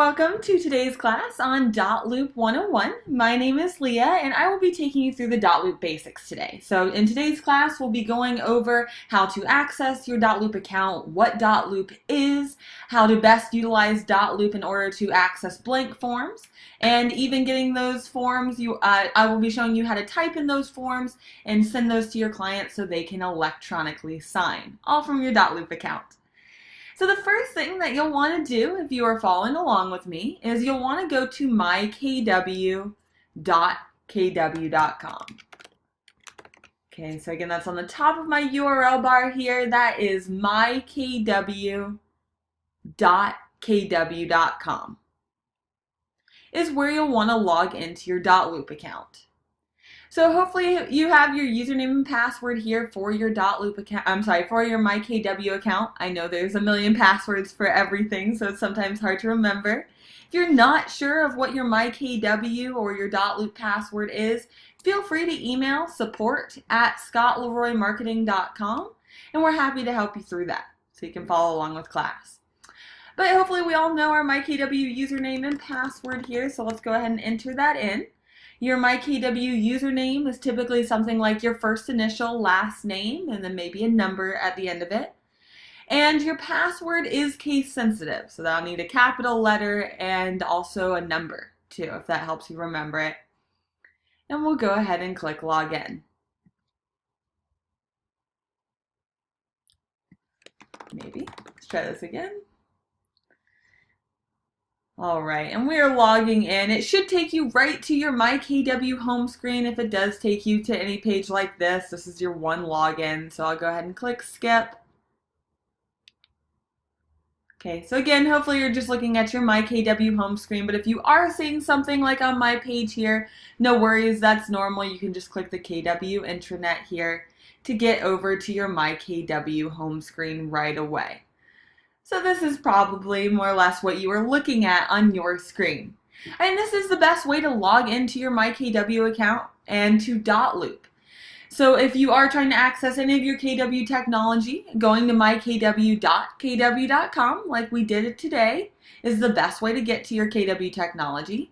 Welcome to today's class on Dotloop 101. My name is Leah and I will be taking you through the Dotloop basics today. So in today's class we'll be going over how to access your Dotloop account, what Dotloop is, how to best utilize Dotloop in order to access blank forms, and even getting those forms, I will be showing you how to type in those forms and send those to your clients so they can electronically sign, all from your Dotloop account. So the first thing that you'll want to do if you are following along with me is you'll want to go to mykw.kw.com. Okay, so again, that's on the top of my URL bar here. That is mykw.kw.com is where you'll want to log into your Dotloop account. So hopefully you have your username and password here for your Dotloop account, for your myKW account. I know there's a million passwords for everything, so it's sometimes hard to remember. If you're not sure of what your myKW or your Dotloop password is, feel free to email support@scottleroymarketing.com and we're happy to help you through that so you can follow along with class. But hopefully we all know our myKW username and password here, so let's go ahead and enter that in. Your myKW username is typically something like your first initial, last name, and then maybe a number at the end of it. And your password is case sensitive, so that'll need a capital letter and also a number too, if that helps you remember it. And we'll go ahead and click login. Maybe. Let's try this again. All right, and we are logging in. It should take you right to your myKW home screen. If it does take you to any page like this, this is your one login. So I'll go ahead and click skip. Okay, so again, hopefully you're just looking at your myKW home screen, but if you are seeing something like on my page here, no worries, that's normal. You can just click the KW intranet here to get over to your myKW home screen right away. So this is probably more or less what you are looking at on your screen. And this is the best way to log into your myKW account and to Dotloop. So if you are trying to access any of your KW technology, going to mykw.kw.com like we did it today is the best way to get to your KW technology.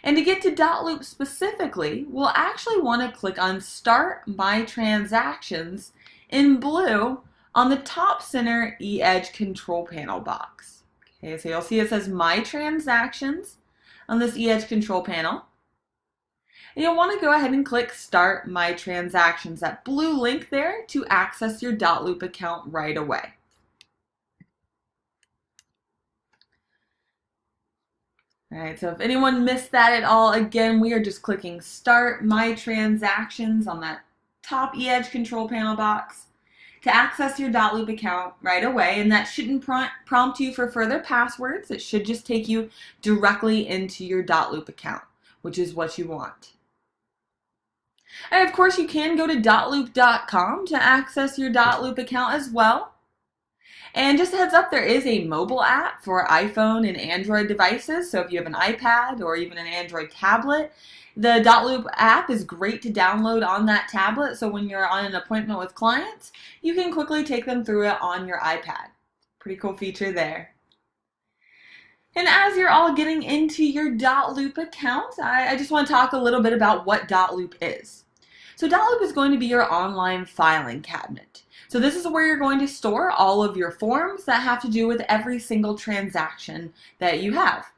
And to get to Dotloop specifically, we'll actually want to click on Start myTransactions in blue on the top center edge control panel box. Okay, so you'll see it says myTransactions on this edge control panel. And you'll want to go ahead and click Start myTransactions, that blue link there, to access your Dotloop account right away. All right, so if anyone missed that at all, again, we are just clicking Start myTransactions on that top edge control panel box to access your Dotloop account right away, and that shouldn't prompt you for further passwords. It should just take you directly into your Dotloop account, which is what you want. And of course, you can go to dotloop.com to access your Dotloop account as well. And just a heads up, there is a mobile app for iPhone and Android devices, so if you have an iPad or even an Android tablet, the Dotloop app is great to download on that tablet, so when you're on an appointment with clients, you can quickly take them through it on your iPad. Pretty cool feature there. And as you're all getting into your Dotloop account, I just want to talk a little bit about what Dotloop is. So Dotloop is going to be your online filing cabinet. So this is where you're going to store all of your forms that have to do with every single transaction that you have.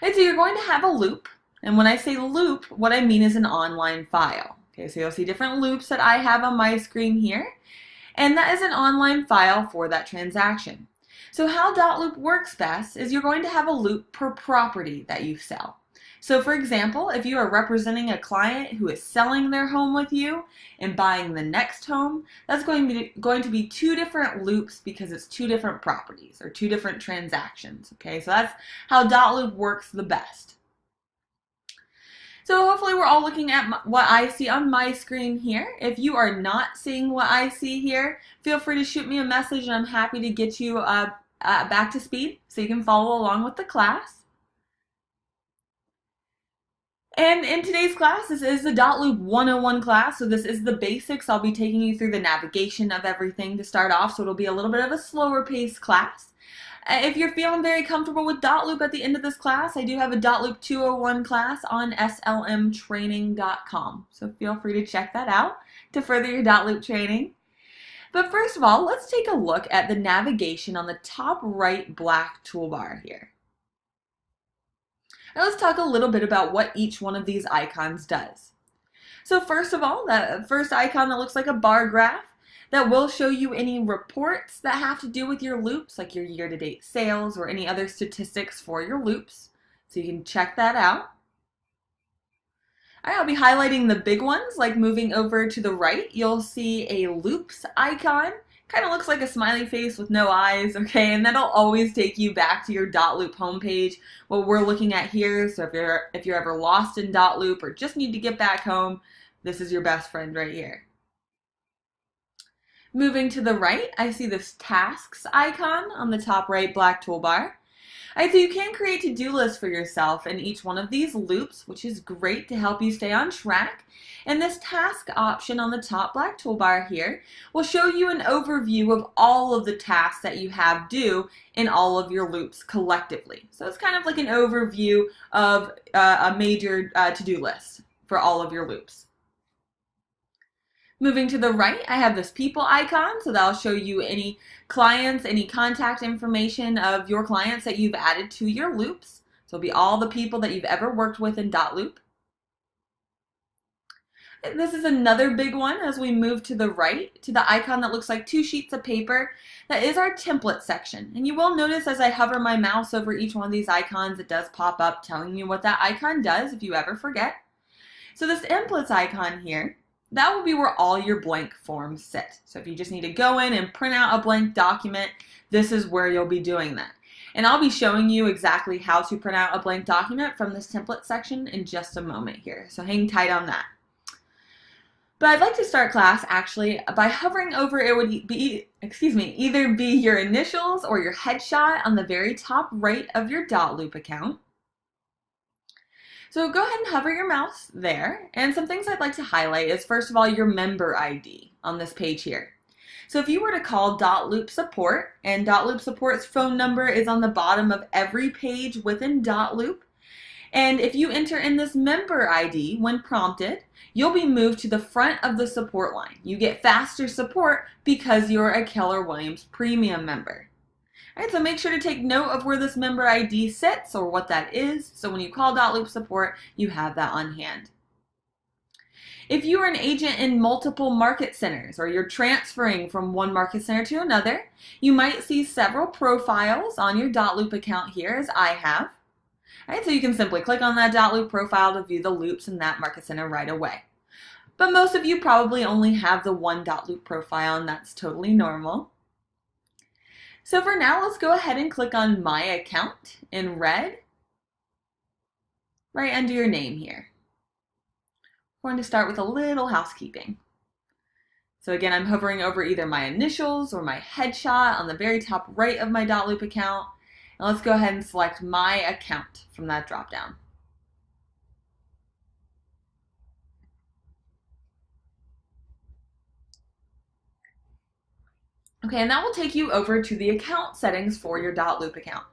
And so you're going to have a loop. And when I say loop, what I mean is an online file. Okay, so you'll see different loops that I have on my screen here. And that is an online file for that transaction. So how Dotloop works best is you're going to have a loop per property that you sell. So for example, if you are representing a client who is selling their home with you and buying the next home, that's going to be two different loops because it's two different properties or two different transactions. Okay, so that's how Dotloop works the best. So hopefully we're all looking at what I see on my screen here. If you are not seeing what I see here, feel free to shoot me a message and I'm happy to get you back to speed so you can follow along with the class. And in today's class, this is the Dotloop 101 class, so this is the basics. I'll be taking you through the navigation of everything to start off, so it'll be a little bit of a slower paced class. If you're feeling very comfortable with Dotloop at the end of this class, I do have a Dotloop 201 class on slmtraining.com. So feel free to check that out to further your Dotloop training. But first of all, let's take a look at the navigation on the top right black toolbar here. Now let's talk a little bit about what each one of these icons does. So first of all, that first icon that looks like a bar graph, that will show you any reports that have to do with your loops, like your year-to-date sales or any other statistics for your loops. So you can check that out. All right, I'll be highlighting the big ones, like moving over to the right, you'll see a loops icon. Kind of looks like a smiley face with no eyes, okay? And that'll always take you back to your Dotloop homepage, what we're looking at here. So if you're ever lost in Dotloop or just need to get back home, this is your best friend right here. Moving to the right, I see this tasks icon on the top right black toolbar. All right, so you can create to-do lists for yourself in each one of these loops, which is great to help you stay on track. And this task option on the top black toolbar here will show you an overview of all of the tasks that you have due in all of your loops collectively. So it's kind of like an overview of a major to-do list for all of your loops. Moving to the right, I have this people icon, so that'll show you any clients, any contact information of your clients that you've added to your loops. So it'll be all the people that you've ever worked with in Dotloop. And this is another big one as we move to the right, to the icon that looks like two sheets of paper. That is our template section. And you will notice as I hover my mouse over each one of these icons, it does pop up telling you what that icon does if you ever forget. So this templates icon here, that will be where all your blank forms sit. So if you just need to go in and print out a blank document, this is where you'll be doing that. And I'll be showing you exactly how to print out a blank document from this template section in just a moment here. So hang tight on that. But I'd like to start class actually by hovering over, it would be, either be your initials or your headshot on the very top right of your Dotloop account. So go ahead and hover your mouse there, and some things I'd like to highlight is first of all your member ID on this page here. So if you were to call Dotloop support, and Dotloop support's phone number is on the bottom of every page within Dotloop, and if you enter in this member ID when prompted, you'll be moved to the front of the support line. You get faster support because you're a Keller Williams Premium member. All right, so make sure to take note of where this member ID sits or what that is, so when you call Dotloop support, you have that on hand. If you are an agent in multiple market centers or you're transferring from one market center to another, you might see several profiles on your Dotloop account here, as I have. All right, so you can simply click on that Dotloop profile to view the loops in that market center right away. But most of you probably only have the one Dotloop profile, and that's totally normal. So for now, let's go ahead and click on My Account in red, right under your name here. We're going to start with a little housekeeping. So again, I'm hovering over either my initials or my headshot on the very top right of my Dotloop account. And let's go ahead and select My Account from that dropdown. Okay, and that will take you over to the account settings for your Dotloop account.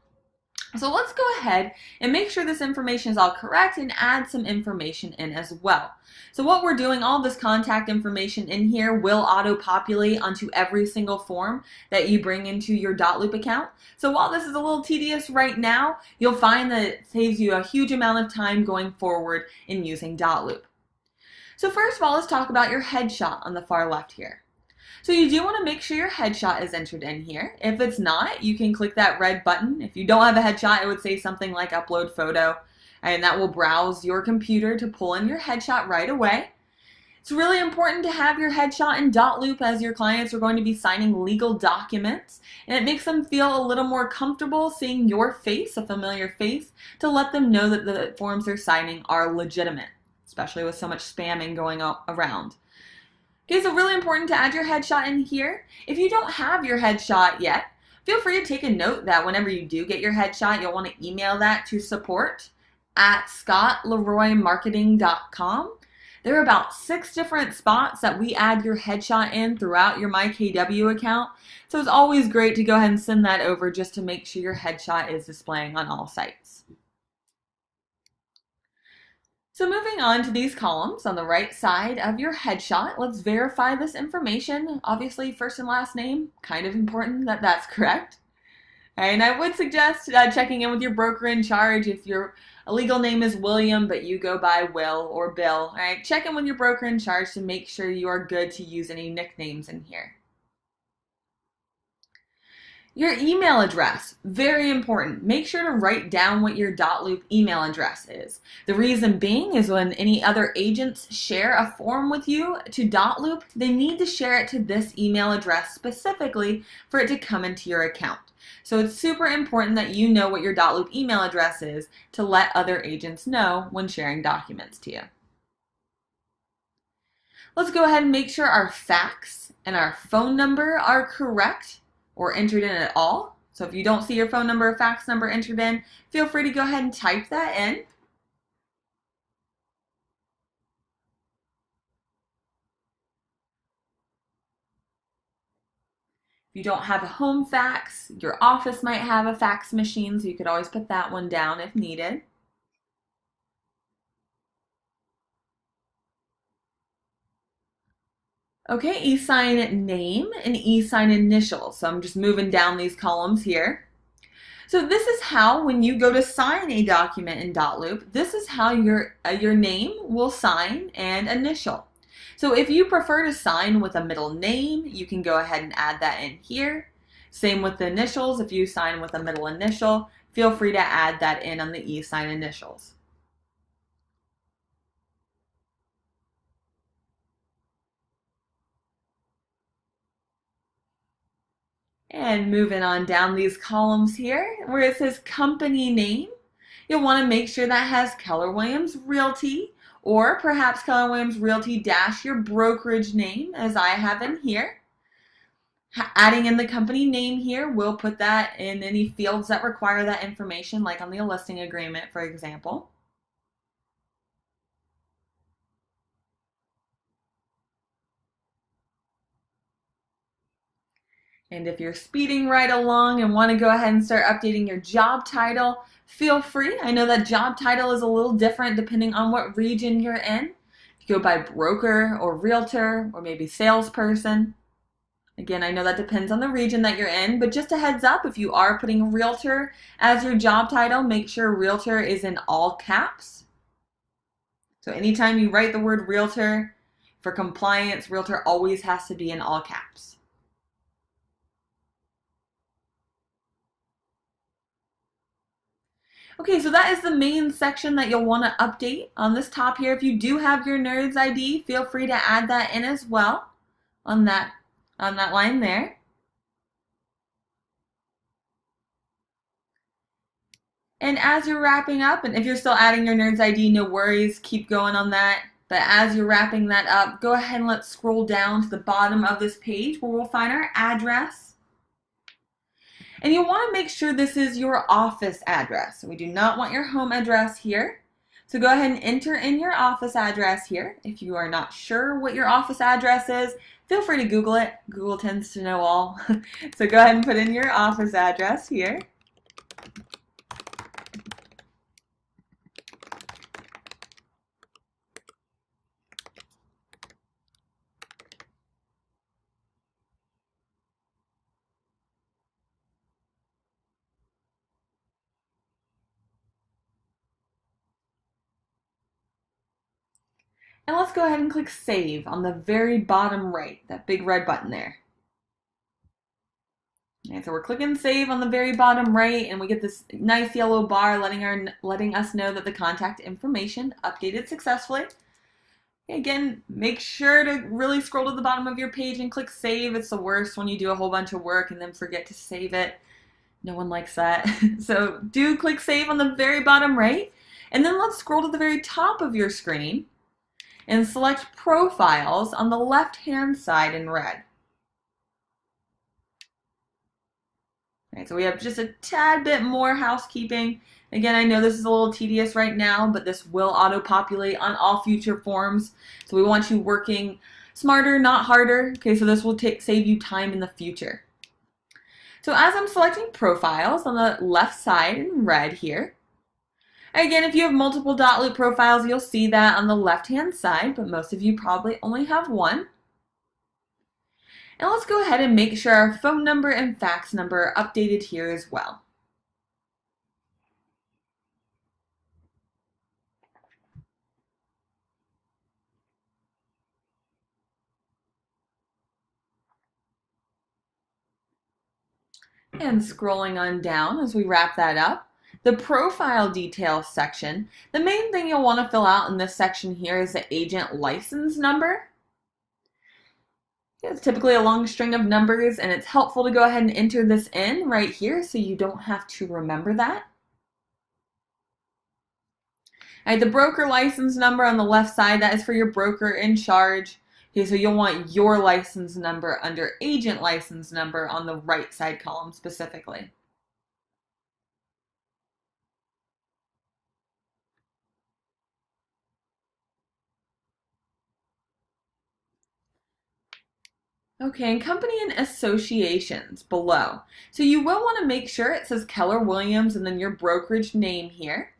So let's go ahead and make sure this information is all correct and add some information in as well. So what we're doing, all this contact information in here will auto-populate onto every single form that you bring into your Dotloop account. So while this is a little tedious right now, you'll find that it saves you a huge amount of time going forward in using Dotloop. So first of all, let's talk about your headshot on the far left here. So you do want to make sure your headshot is entered in here. If it's not, you can click that red button. If you don't have a headshot, it would say something like upload photo, and that will browse your computer to pull in your headshot right away. It's really important to have your headshot in Dotloop as your clients are going to be signing legal documents, and it makes them feel a little more comfortable seeing your face, a familiar face, to let them know that the forms they're signing are legitimate, especially with so much spamming going around. Okay, so really important to add your headshot in here. If you don't have your headshot yet, feel free to take a note that whenever you do get your headshot, you'll want to email that to support@scottleroymarketing.com. There are about 6 different spots that we add your headshot in throughout your MyKW account. So it's always great to go ahead and send that over just to make sure your headshot is displaying on all sites. So moving on to these columns on the right side of your headshot, let's verify this information. Obviously, first and last name, kind of important that that's correct. All right, and I would suggest checking in with your broker in charge if your legal name is William, but you go by Will or Bill. All right, check in with your broker in charge to make sure you are good to use any nicknames in here. Your email address, very important. Make sure to write down what your Dotloop email address is. The reason being is when any other agents share a form with you to Dotloop, they need to share it to this email address specifically for it to come into your account. So it's super important that you know what your Dotloop email address is to let other agents know when sharing documents to you. Let's go ahead and make sure our fax and our phone number are correct or entered in at all. So if you don't see your phone number or fax number entered in, feel free to go ahead and type that in. If you don't have a home fax, your office might have a fax machine, so you could always put that one down if needed. Okay, e-sign name and e-sign initial. So I'm just moving down these columns here. So this is how, when you go to sign a document in Dotloop, this is how your name will sign and initial. So if you prefer to sign with a middle name, you can go ahead and add that in here. Same with the initials. If you sign with a middle initial, feel free to add that in on the e-sign initials. And moving on down these columns here, where it says company name, you'll want to make sure that has Keller Williams Realty, or perhaps Keller Williams Realty dash your brokerage name, as I have in here. Adding in the company name here, we'll put that in any fields that require that information, like on the listing agreement, for example. And if you're speeding right along and want to go ahead and start updating your job title, feel free. I know that job title is a little different depending on what region you're in. If you go by broker or realtor or maybe salesperson. Again, I know that depends on the region that you're in, but just a heads up, if you are putting realtor as your job title, make sure realtor is in all caps. So anytime you write the word realtor, for compliance, realtor always has to be in all caps. Okay, so that is the main section that you'll want to update on this top here. If you do have your NERDS ID, feel free to add that in as well on that line there. And as you're wrapping up, and if you're still adding your NERDS ID, no worries, keep going on that. But as you're wrapping that up, go ahead and let's scroll down to the bottom of this page where we'll find our address. And you'll want to make sure this is your office address. We do not want your home address here. So go ahead and enter in your office address here. If you are not sure what your office address is, feel free to Google it. Google tends to know all. So go ahead and put in your office address here. And let's go ahead and click Save on the very bottom right, that big red button there. Okay, so we're clicking Save on the very bottom right, and we get this nice yellow bar letting us know that the contact information updated successfully. Again, make sure to really scroll to the bottom of your page and click Save. It's the worst when you do a whole bunch of work and then forget to save it. No one likes that. So do click Save on the very bottom right, and then let's scroll to the very top of your screen and select Profiles on the left-hand side in red. All right, so we have just a tad bit more housekeeping. Again, I know this is a little tedious right now, but this will auto-populate on all future forms. So we want you working smarter, not harder. Okay, so this will save you time in the future. So as I'm selecting profiles on the left side in red here, again, if you have multiple Dotloop profiles, you'll see that on the left-hand side, but most of you probably only have one. And let's go ahead and make sure our phone number and fax number are updated here as well. And scrolling on down as we wrap that up, the profile details section, the main thing you'll want to fill out in this section here is the agent license number. It's typically a long string of numbers, and it's helpful to go ahead and enter this in right here so you don't have to remember that. All right, the broker license number on the left side, that is for your broker in charge. Okay, so you'll want your license number under agent license number on the right side column specifically. Okay, and company and associations below. So you will want to make sure it says Keller Williams and then your brokerage name here.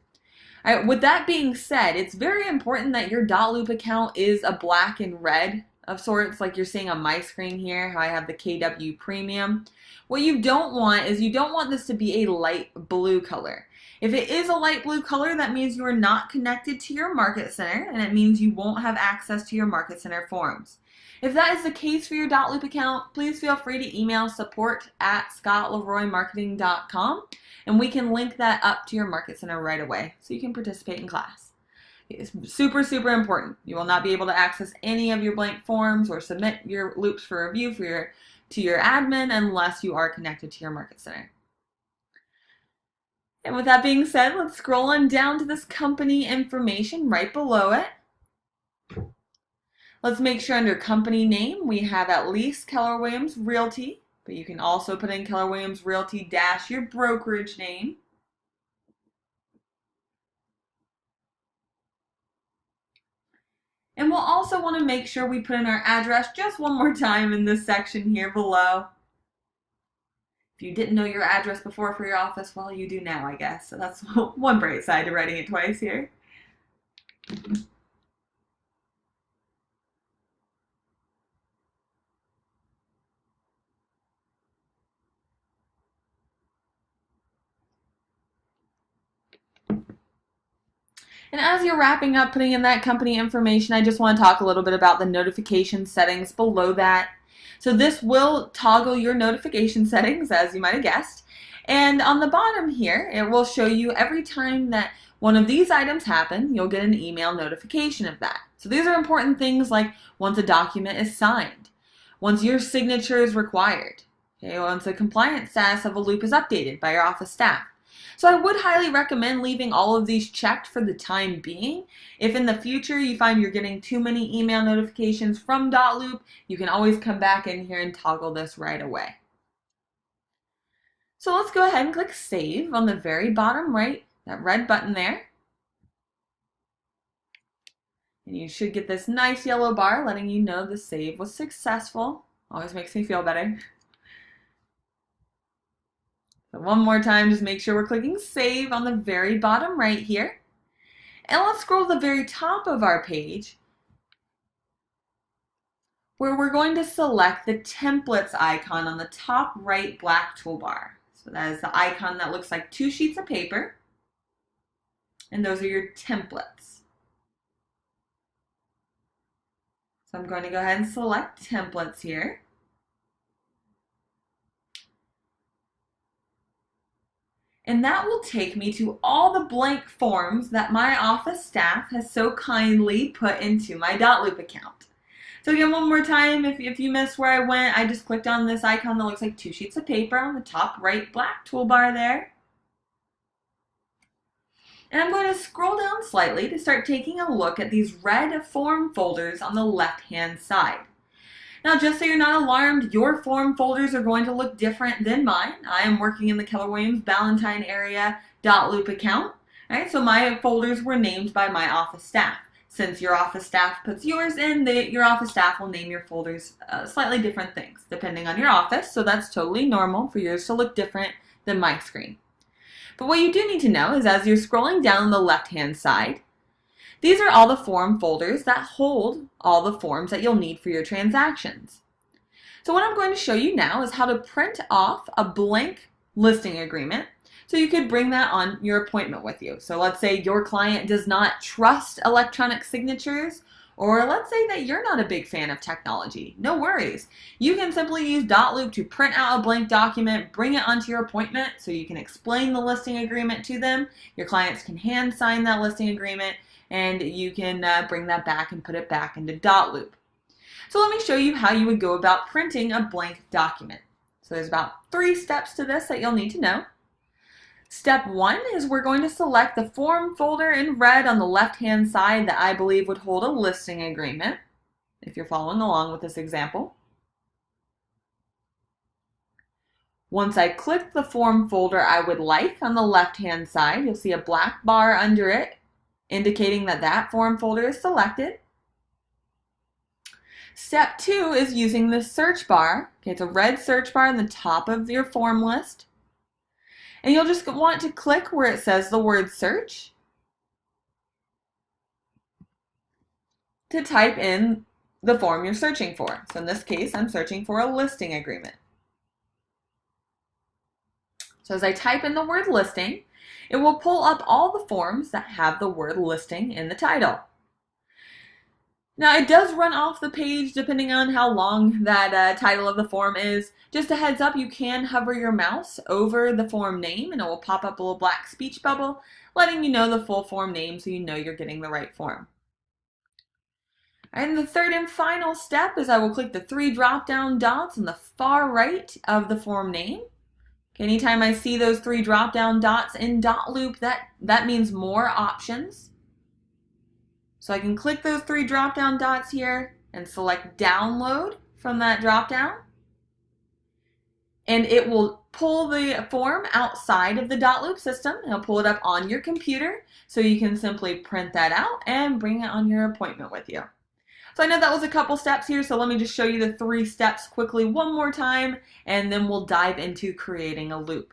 All right, with that being said, it's very important that your Dotloop account is a black and red of sorts, like you're seeing on my screen here, how I have the KW Premium. What you don't want is you don't want this to be a light blue color. If it is a light blue color, that means you are not connected to your Market Center, and it means you won't have access to your Market Center forms. If that is the case for your Dotloop account, please feel free to email support@scottleroymarketing.com and we can link that up to your Market Center right away so you can participate in class. It's super, super important. You will not be able to access any of your blank forms or submit your loops for review to your admin unless you are connected to your Market Center. And with that being said, let's scroll on down to this company information right below it. Let's make sure under company name we have at least Keller Williams Realty, but you can also put in Keller Williams Realty dash your brokerage name. And we'll also want to make sure we put in our address just one more time in this section here below. If you didn't know your address before for your office, well, you do now, I guess. So that's one bright side to writing it twice here. And as you're wrapping up putting in that company information, I just want to talk a little bit about the notification settings below that. So this will toggle your notification settings, as you might have guessed. And on the bottom here, it will show you every time that one of these items happen, you'll get an email notification of that. So these are important things like once a document is signed, once your signature is required, okay, once the compliance status of a loop is updated by your office staff. So I would highly recommend leaving all of these checked for the time being. If in the future you find you're getting too many email notifications from Dotloop, you can always come back in here and toggle this right away. So let's go ahead and click Save on the very bottom right, that red button there. And you should get this nice yellow bar letting you know the save was successful. Always makes me feel better. So one more time, just make sure we're clicking Save on the very bottom right here. And let's scroll to the very top of our page where we're going to select the templates icon on the top right black toolbar. So that is the icon that looks like 2 sheets of paper. And those are your templates. So I'm going to go ahead and select templates here. And that will take me to all the blank forms that my office staff has so kindly put into my Dotloop account. So again, one more time, if you missed where I went, I just clicked on this icon that looks like 2 sheets of paper on the top right black toolbar there. And I'm going to scroll down slightly to start taking a look at these red form folders on the left-hand side. Now, just so you're not alarmed, your form folders are going to look different than mine. I am working in the Keller Williams Ballantyne area Dotloop account. All right, so my folders were named by my office staff. Since your office staff puts yours in, your office staff will name your folders slightly different things depending on your office, so that's totally normal for yours to look different than my screen. But what you do need to know is as you're scrolling down the left-hand side, these are all the form folders that hold all the forms that you'll need for your transactions. So what I'm going to show you now is how to print off a blank listing agreement so you could bring that on your appointment with you. So let's say your client does not trust electronic signatures, or let's say that you're not a big fan of technology. No worries. You can simply use Dotloop to print out a blank document, bring it onto your appointment so you can explain the listing agreement to them. Your clients can hand sign that listing agreement, and you can bring that back and put it back into Dotloop. So let me show you how you would go about printing a blank document. So there's about 3 steps to this that you'll need to know. Step 1 is we're going to select the form folder in red on the left-hand side that I believe would hold a listing agreement, if you're following along with this example. Once I click the form folder I would like on the left-hand side, you'll see a black bar under it indicating that that form folder is selected. Step 2 is using the search bar. Okay, it's a red search bar on the top of your form list. And you'll just want to click where it says the word search to type in the form you're searching for. So in this case, I'm searching for a listing agreement. So as I type in the word listing, it will pull up all the forms that have the word listing in the title. Now it does run off the page depending on how long that title of the form is. Just a heads up, you can hover your mouse over the form name and it will pop up a little black speech bubble letting you know the full form name so you know you're getting the right form. And the third and final step is I will click the 3 drop-down dots on the far right of the form name. Anytime I see those 3 drop-down dots in Dotloop, that means more options. So I can click those 3 drop-down dots here and select download from that drop-down. And it will pull the form outside of the Dotloop system. It'll pull it up on your computer so you can simply print that out and bring it on your appointment with you. So I know that was a couple steps here, so let me just show you the 3 steps quickly one more time, and then we'll dive into creating a loop.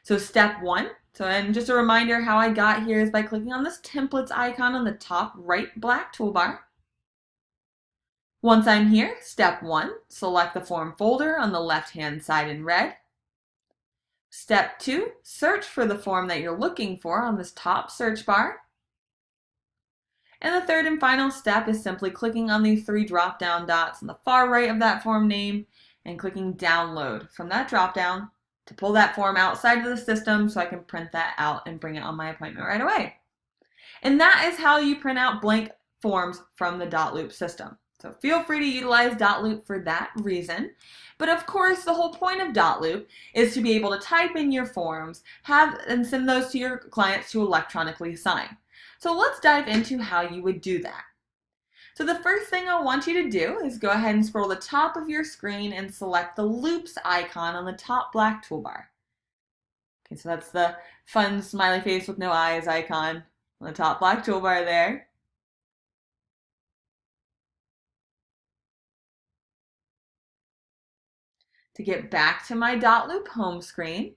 So step 1, and just a reminder how I got here is by clicking on this templates icon on the top right black toolbar. Once I'm here, step 1, select the form folder on the left-hand side in red. Step 2, search for the form that you're looking for on this top search bar. And the third and final step is simply clicking on these 3 drop-down dots on the far right of that form name and clicking download from that drop-down to pull that form outside of the system so I can print that out and bring it on my appointment right away. And that is how you print out blank forms from the Dotloop system. So feel free to utilize Dotloop for that reason. But of course, the whole point of Dotloop is to be able to type in your forms, and send those to your clients to electronically sign. So let's dive into how you would do that. So the first thing I want you to do is go ahead and scroll the top of your screen and select the loops icon on the top black toolbar. Okay, so that's the fun smiley face with no eyes icon on the top black toolbar there. To get back to my Dotloop home screen.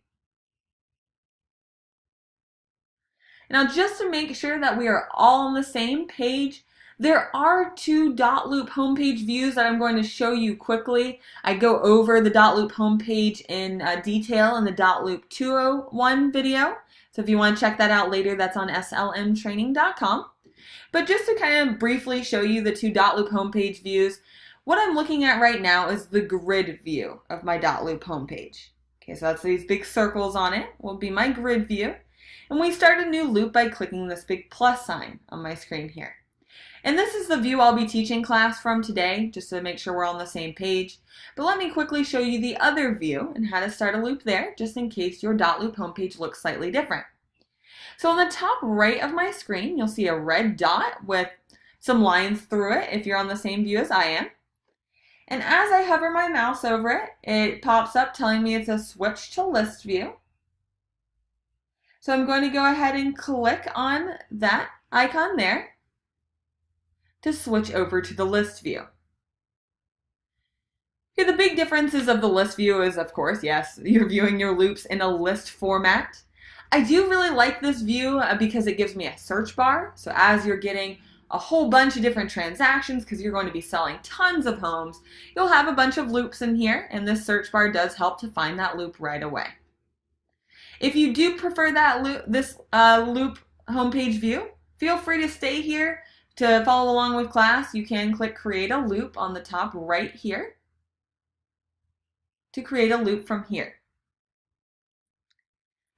Now, just to make sure that we are all on the same page, there are 2 Dotloop homepage views that I'm going to show you quickly. I go over the Dotloop homepage in detail in the Dotloop 201 video. So if you want to check that out later, that's on slmtraining.com. But just to kind of briefly show you the 2 Dotloop homepage views, what I'm looking at right now is the grid view of my Dotloop homepage. Okay, so that's these big circles on it will be my grid view. And we start a new loop by clicking this big plus sign on my screen here. And this is the view I'll be teaching class from today, just to make sure we're on the same page. But let me quickly show you the other view and how to start a loop there, just in case your Dotloop homepage looks slightly different. So on the top right of my screen, you'll see a red dot with some lines through it if you're on the same view as I am. And as I hover my mouse over it, it pops up telling me it's a switch to list view. So I'm going to go ahead and click on that icon there to switch over to the list view. Okay, the big differences of the list view is, of course, yes, you're viewing your loops in a list format. I do really like this view because it gives me a search bar. So as you're getting a whole bunch of different transactions, because you're going to be selling tons of homes, you'll have a bunch of loops in here, and this search bar does help to find that loop right away. If you do prefer that loop homepage view, feel free to stay here to follow along with class. You can click Create a Loop on the top right here to create a loop from here.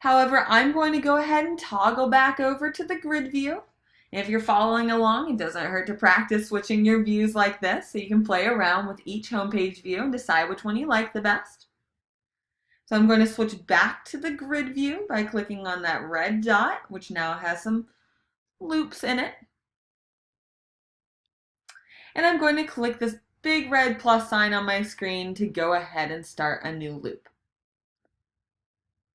However, I'm going to go ahead and toggle back over to the grid view. If you're following along, it doesn't hurt to practice switching your views like this, so you can play around with each homepage view and decide which one you like the best. So I'm going to switch back to the grid view by clicking on that red dot, which now has some loops in it. And I'm going to click this big red plus sign on my screen to go ahead and start a new loop.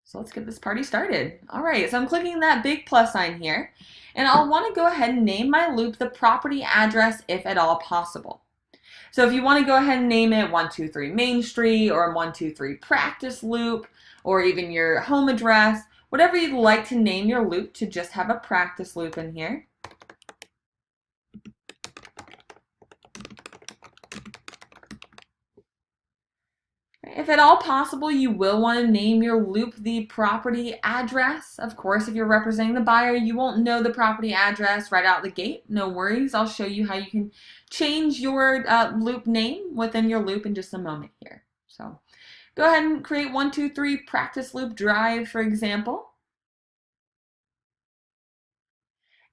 So let's get this party started. All right, so I'm clicking that big plus sign here, and I'll want to go ahead and name my loop the property address if at all possible. So if you want to go ahead and name it 123 Main Street or 123 Practice Loop, or even your home address, whatever you'd like to name your loop to just have a practice loop in here. If at all possible, you will want to name your loop the property address. Of course, if you're representing the buyer, you won't know the property address right out the gate. No worries. I'll show you how you can change your loop name within your loop in just a moment here. So go ahead and create 123 Practice Loop Drive, for example.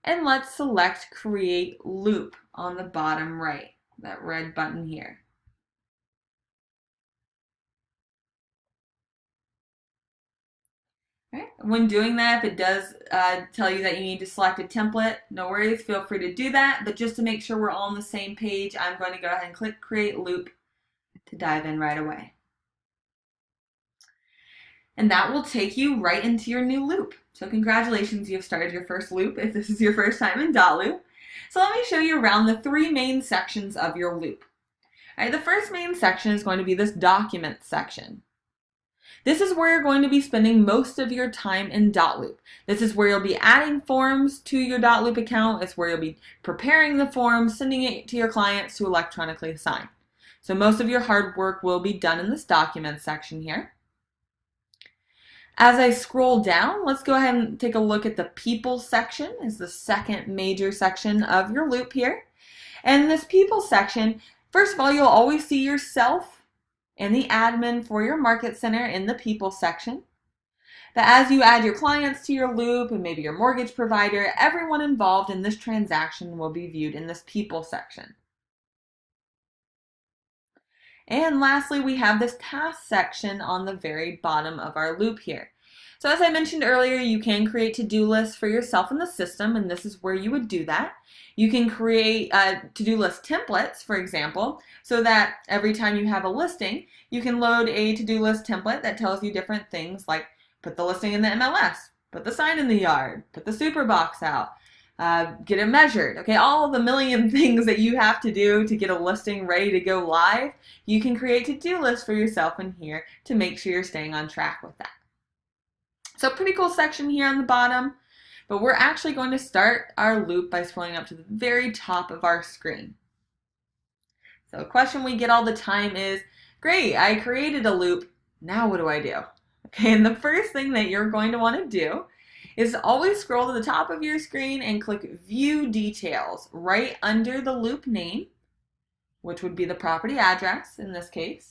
And let's select Create Loop on the bottom right, that red button here. Okay. When doing that, if it does tell you that you need to select a template, no worries, feel free to do that. But just to make sure we're all on the same page, I'm going to go ahead and click Create Loop to dive in right away. And that will take you right into your new loop. So congratulations, you've started your first loop if this is your first time in Dotloop. So let me show you around the three main sections of your loop. All right, the first main section is going to be this document section. This is where you're going to be spending most of your time in Dotloop. This is where you'll be adding forms to your Dotloop account. It's where you'll be preparing the forms, sending it to your clients to electronically sign. So most of your hard work will be done in this document section here. As I scroll down, let's go ahead and take a look at the people section. Is the second major section of your loop here. And this people section, first of all, you'll always see yourself and the admin for your market center in the people section. But as you add your clients to your loop and maybe your mortgage provider, everyone involved in this transaction will be viewed in this people section. And lastly, we have this task section on the very bottom of our loop here. So as I mentioned earlier, you can create to-do lists for yourself in the system, and this is where you would do that. You can create to-do list templates, for example, so that every time you have a listing, you can load a to-do list template that tells you different things like put the listing in the MLS, put the sign in the yard, put the super box out, get it measured. Okay, all the million things that you have to do to get a listing ready to go live, you can create to-do lists for yourself in here to make sure you're staying on track with that. So pretty cool section here on the bottom, but we're actually going to start our loop by scrolling up to the very top of our screen. So a question we get all the time is, great, I created a loop, now what do I do? Okay, and the first thing that you're going to want to do is always scroll to the top of your screen and click View Details right under the loop name, which would be the property address in this case.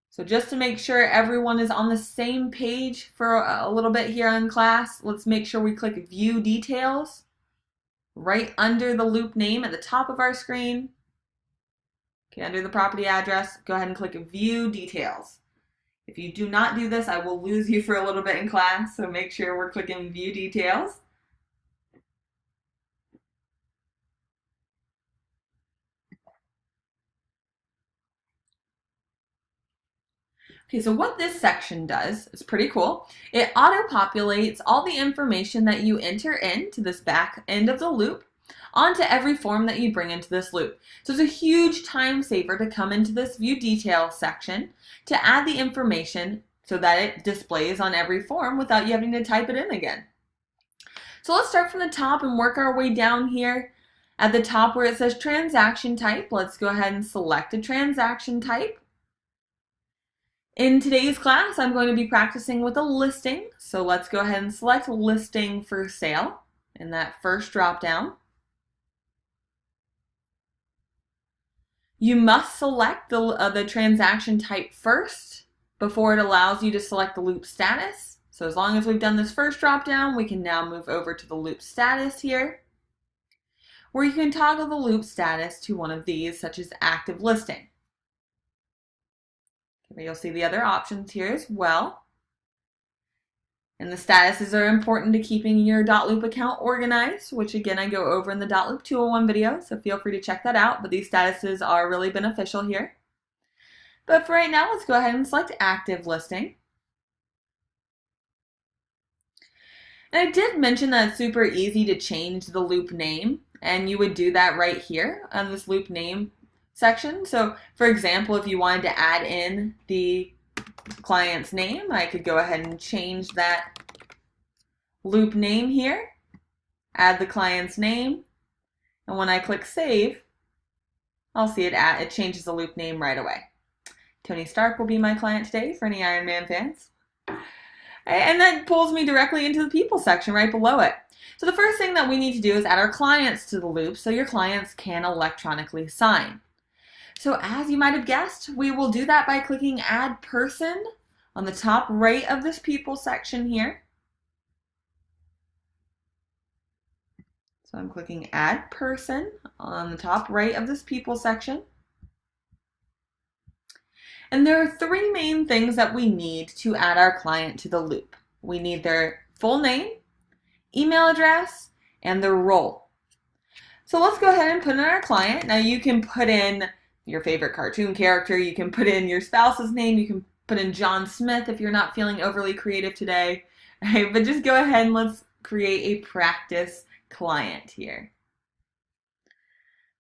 So just to make sure everyone is on the same page for a little bit here in class, let's make sure we click View Details right under the loop name at the top of our screen. Okay, under the property address, go ahead and click View Details. If you do not do this, I will lose you for a little bit in class, so make sure we're clicking View Details. Okay, so what this section does is pretty cool. It auto-populates all the information that you enter into this back end of the loop onto every form that you bring into this loop. So it's a huge time saver to come into this view detail section to add the information so that it displays on every form without you having to type it in again. So let's start from the top and work our way down here. At the top where it says transaction type, let's go ahead and select a transaction type. In today's class, I'm going to be practicing with a listing. So let's go ahead and select listing for sale in that first drop down. You must select the transaction type first before it allows you to select the loop status. So as long as we've done this first drop down, we can now move over to the loop status here, where you can toggle the loop status to one of these, such as active listing. You'll see the other options here as well. And the statuses are important to keeping your Dotloop account organized, which again I go over in the Dotloop 201 video, so feel free to check that out. But these statuses are really beneficial here. But for right now, let's go ahead and select active listing. And I did mention that it's super easy to change the loop name, and you would do that right here on this loop name section. So for example, if you wanted to add in the client's name, I could go ahead and change that loop name here, add the client's name, and when I click save, I'll see it changes the loop name right away. Tony Stark will be my client today for any Iron Man fans. And that pulls me directly into the people section right below it. So the first thing that we need to do is add our clients to the loop so your clients can electronically sign. So as you might have guessed, we will do that by clicking Add Person on the top right of this People section here. So I'm clicking Add Person on the top right of this People section. And there are three main things that we need to add our client to the loop. We need their full name, email address, and their role. So let's go ahead and put in our client. Now you can put in your favorite cartoon character, you can put in your spouse's name, you can put in John Smith if you're not feeling overly creative today. Right, but just go ahead and let's create a practice client here.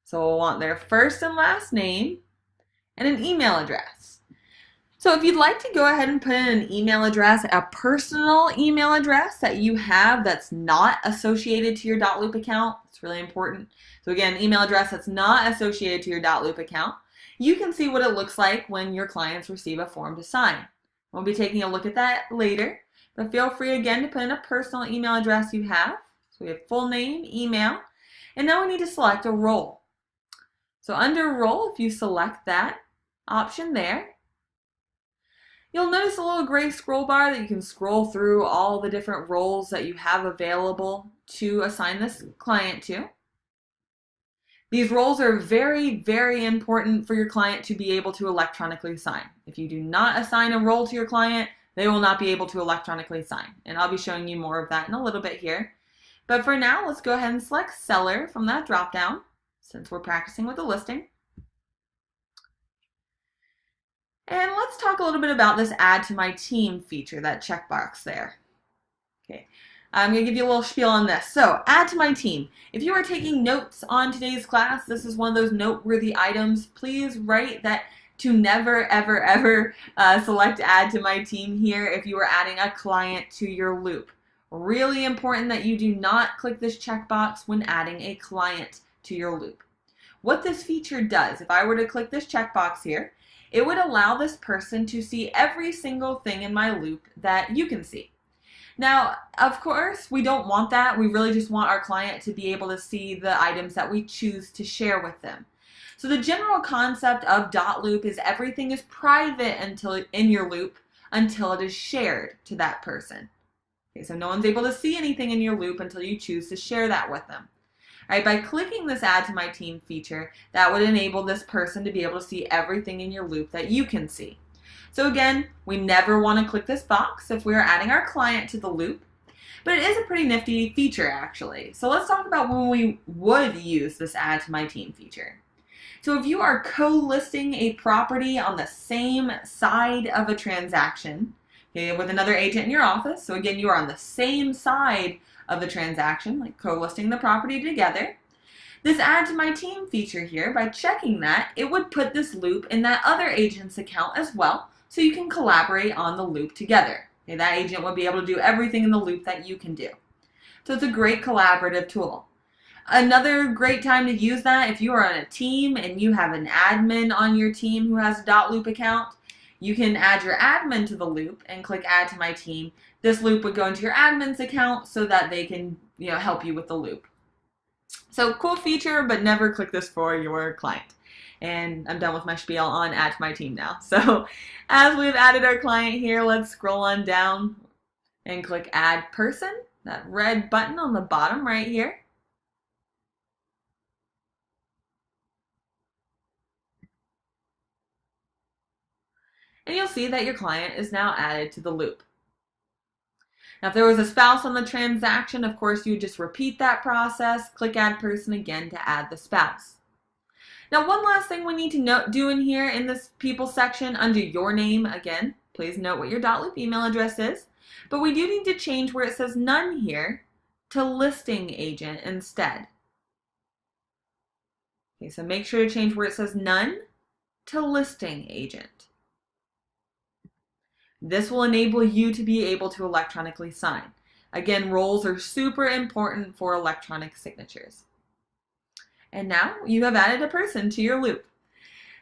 So we'll want their first and last name and an email address. So if you'd like to go ahead and put in an email address, a personal email address that you have that's not associated to your Dotloop account, it's really important. So again, email address that's not associated to your Dotloop account, you can see what it looks like when your clients receive a form to sign. We'll be taking a look at that later, but feel free again to put in a personal email address you have. So we have full name, email, and now we need to select a role. So under role, if you select that option there, you'll notice a little gray scroll bar that you can scroll through all the different roles that you have available to assign this client to. These roles are very, very important for your client to be able to electronically sign. If you do not assign a role to your client, they will not be able to electronically sign. And I'll be showing you more of that in a little bit here. But for now, let's go ahead and select seller from that drop-down since we're practicing with the listing. And let's talk a little bit about this add to my team feature, that checkbox there. Okay, I'm going to give you a little spiel on this. So, add to my team. If you are taking notes on today's class, this is one of those noteworthy items. Please write that to never, ever, ever select add to my team here if you are adding a client to your loop. Really important that you do not click this checkbox when adding a client to your loop. What this feature does, if I were to click this checkbox here, it would allow this person to see every single thing in my loop that you can see. Now, of course, we don't want that. We really just want our client to be able to see the items that we choose to share with them. So the general concept of Dotloop is everything is private in your loop until it is shared to that person. Okay, so no one's able to see anything in your loop until you choose to share that with them. All right, by clicking this Add to My Team feature, that would enable this person to be able to see everything in your loop that you can see. So again, we never want to click this box if we are adding our client to the loop, but it is a pretty nifty feature actually. So let's talk about when we would use this Add to My Team feature. So if you are co-listing a property on the same side of a transaction, okay, with another agent in your office, so again, you are on the same side of the transaction, like co-listing the property together, this Add to My Team feature here, by checking that, it would put this loop in that other agent's account as well, so you can collaborate on the loop together. Okay, that agent would be able to do everything in the loop that you can do. So it's a great collaborative tool. Another great time to use that, if you are on a team and you have an admin on your team who has a Dotloop account, you can add your admin to the loop and click Add to My Team. This loop would go into your admin's account so that they can, help you with the loop. So cool feature, but never click this for your client. And I'm done with my spiel on Add to My Team now. So as we've added our client here, let's scroll on down and click Add Person, that red button on the bottom right here. And you'll see that your client is now added to the loop. Now, if there was a spouse on the transaction, of course, you would just repeat that process, click Add Person again to add the spouse. Now, one last thing we need to do in here in this People section, under your name, again, please note what your Dotloop email address is, but we do need to change where it says None here to Listing Agent instead. Okay, so make sure to change where it says None to Listing Agent. This will enable you to be able to electronically sign. Again, roles are super important for electronic signatures. And now you have added a person to your loop.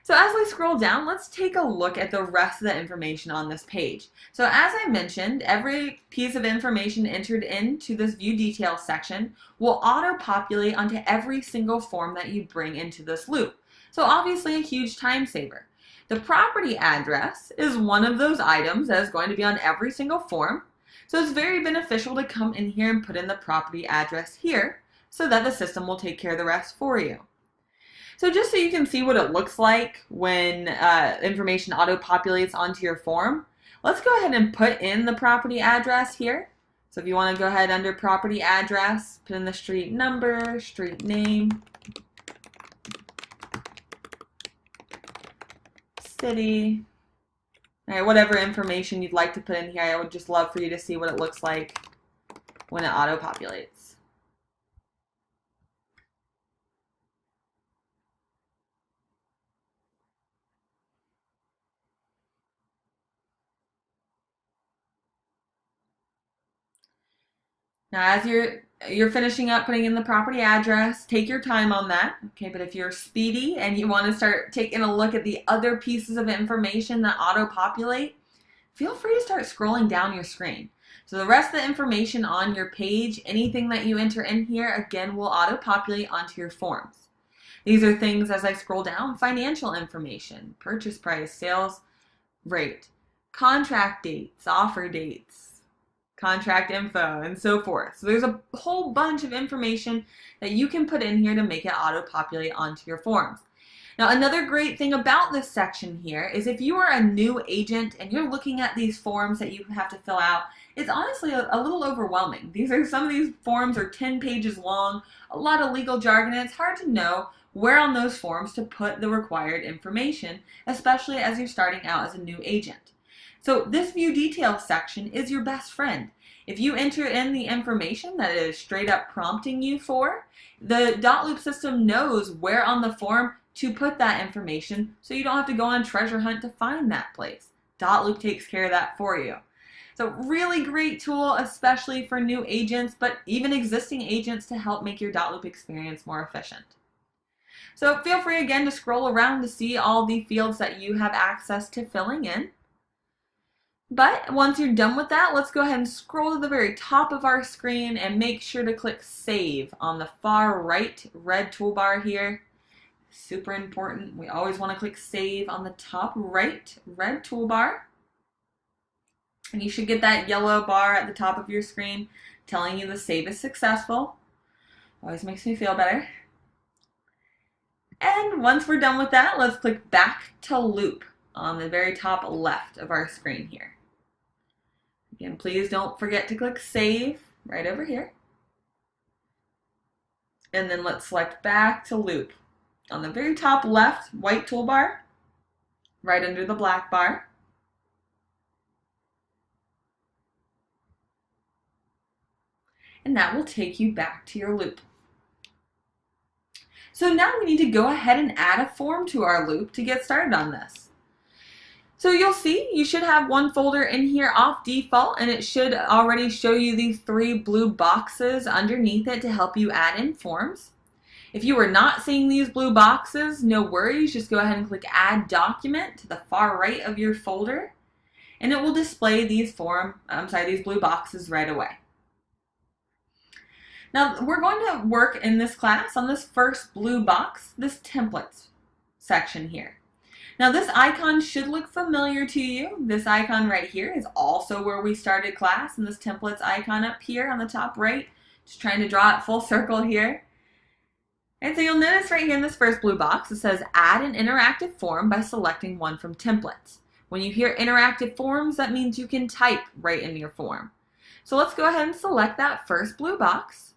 So as we scroll down, let's take a look at the rest of the information on this page. So as I mentioned, every piece of information entered into this View Details section will auto-populate onto every single form that you bring into this loop. So obviously a huge time saver. The property address is one of those items that is going to be on every single form. So it's very beneficial to come in here and put in the property address here so that the system will take care of the rest for you. So just so you can see what it looks like when information auto-populates onto your form, let's go ahead and put in the property address here. So if you want to go ahead under property address, put in the street number, street name, city, all right, whatever information you'd like to put in here. I would just love for you to see what it looks like when it auto-populates. Now, as you're finishing up putting in the property address, take your time on that, okay? But if you're speedy and you want to start taking a look at the other pieces of information that auto-populate, feel free to start scrolling down your screen. So the rest of the information on your page, anything that you enter in here, again, will auto-populate onto your forms. These are things, as I scroll down, financial information, purchase price, sales rate, contract dates, offer dates, contract info, and so forth. So there's a whole bunch of information that you can put in here to make it auto-populate onto your forms. Now, another great thing about this section here is if you are a new agent and you're looking at these forms that you have to fill out, it's honestly a little overwhelming. Some of these forms are 10 pages long, a lot of legal jargon, and it's hard to know where on those forms to put the required information, especially as you're starting out as a new agent. So this View Details section is your best friend. If you enter in the information that it is straight up prompting you for, the Dotloop system knows where on the form to put that information, so you don't have to go on a treasure hunt to find that place. Dotloop takes care of that for you. So really great tool, especially for new agents, but even existing agents, to help make your Dotloop experience more efficient. So feel free again to scroll around to see all the fields that you have access to filling in. But once you're done with that, let's go ahead and scroll to the very top of our screen and make sure to click Save on the far right red toolbar here. Super important. We always want to click Save on the top right red toolbar. And you should get that yellow bar at the top of your screen telling you the save is successful. Always makes me feel better. And once we're done with that, let's click Back to Loop on the very top left of our screen here. Again, please don't forget to click Save right over here. And then let's select Back to Loop. on the very top left white toolbar, right under the black bar. And that will take you back to your loop. So now we need to go ahead and add a form to our loop to get started on this. So you'll see you should have one folder in here off default, and it should already show you these 3 blue boxes underneath it to help you add in forms. If you are not seeing these blue boxes, no worries, just go ahead and click Add Document to the far right of your folder, and it will display these blue boxes right away. Now we're going to work in this class on this first blue box, this templates section here. Now this icon should look familiar to you. This icon right here is also where we started class, and this templates icon up here on the top right. Just trying to draw it full circle here. And so you'll notice right here in this first blue box, it says add an interactive form by selecting one from templates. When you hear interactive forms, that means you can type right in your form. So let's go ahead and select that first blue box.